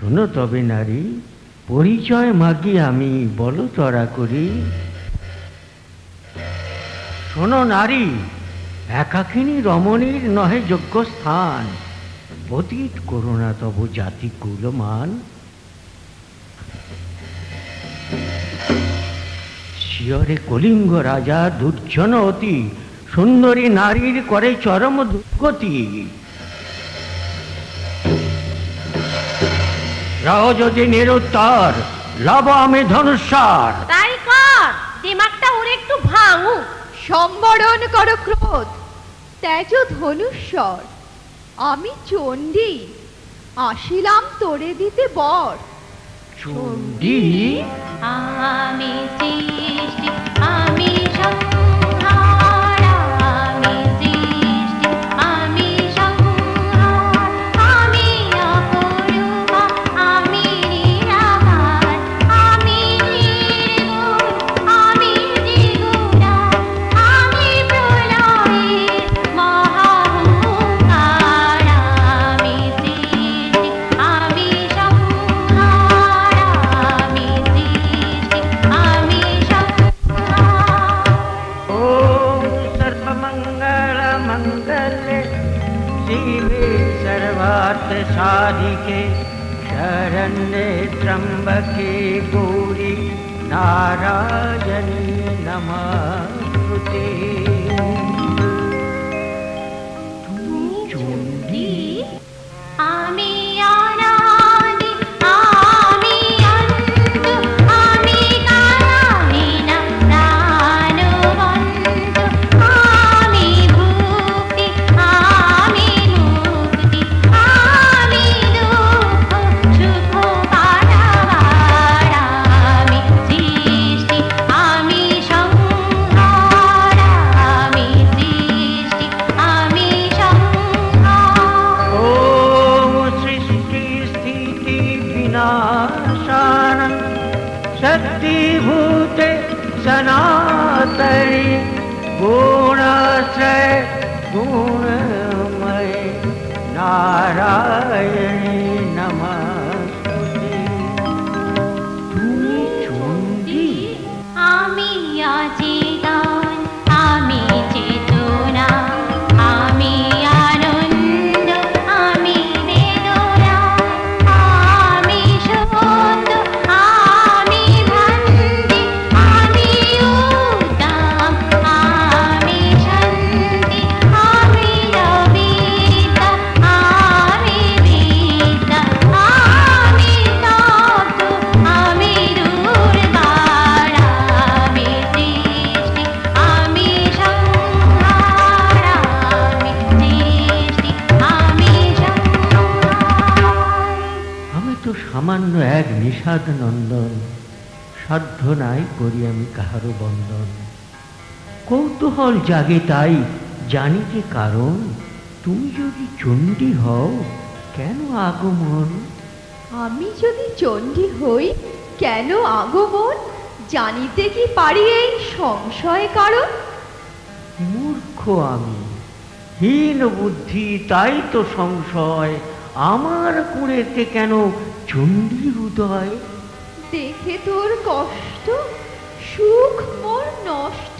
শোনো তবে নারী, পরিচয় মাগি আমি, বলো তরা করি। শোনো নারী, একাকিনী রমণীর নহে যোগ্য স্থান, পতিত করুণা তব জাতি কুলমান। শিয়রে কলিঙ্গ রাজা দুর্জন অতি, সুন্দরী নারীর করে চরম দুর্গতি। রাও যদি নিরুত্তর, লব আমি ধনুষ্বার। তাই কর, দিমাগটা ওর একটু ভাঙু। সম্বরণ কর ক্রোধ, তেজ ধনুষ্বর। আমি চণ্ডী, আসিলাম তোরে দিতে বর। চণ্ডী? আমি সৃষ্টি, আমি সংহার, আমি সৃষ্টি, আমি সংহার, আমি অপরূপা, আমি নিরাকার, আমি নির্গুণ, আমি দ্বিগুণা, আমি প্রলয়ের মহাহুঙ্কার। আমি সৃষ্টি, আমি সংহার, আমি সৃষ্টি, আমি সংহার। ओम सर्वमंगल मंगले शिवे सर्वार्थ साधिके शरण्ये त्र्यंबके गौरी नारायणी नमस्ते। चण्डी? আমি অনাদি, আমি অন্ত, আমি কালাহীনা প্রাণবন্ত, আমি ভুক্তি, আমি মুক্তি, আমি দুঃখ সুখ পারাবার। আমি সৃষ্টি, আমি সংহার, আমি সৃষ্টি, আমি সংহার। ओम सृष्टि स्थिति विनाशानं शक्तिभूते सनातनि गुणाश्रय गुणमय नारायणी नमस्ते। তুমি চণ্ডী? আমি অচেতন, আমি চেতনা, আমি আনন্দ, আমি বেদনা, আমি সত্য, আমি ভ্রান্তি, আমি উত্তম, আমি শান্তি, আমি লবিতা, আমি বিদ্যা, আমি তত্ত্ব, আমি দুর্বার। আমি সৃষ্টি, আমি সংহার, আমি সৃষ্টি, আমি সংহার। আমি তো সামান্য এক নিষাদ নন্দন, সাধ্য নাই করি আমি কাহারও বন্দন। কৌতূহল জাগে তাই জানিতে কারণ, তুমি যদি চণ্ডী হও কেন আগমন? আমি যদি চণ্ডী হই, কেন আগমন? জানিতে কি পারি এই সংশয় কারণ? মূর্খ আমি, হীন বুদ্ধি, তাই তো সংশয়। আমার কুঁড়েতে কেন চণ্ডী হৃদয়? দেখে তোর কষ্ট, সুখ মোর নষ্ট।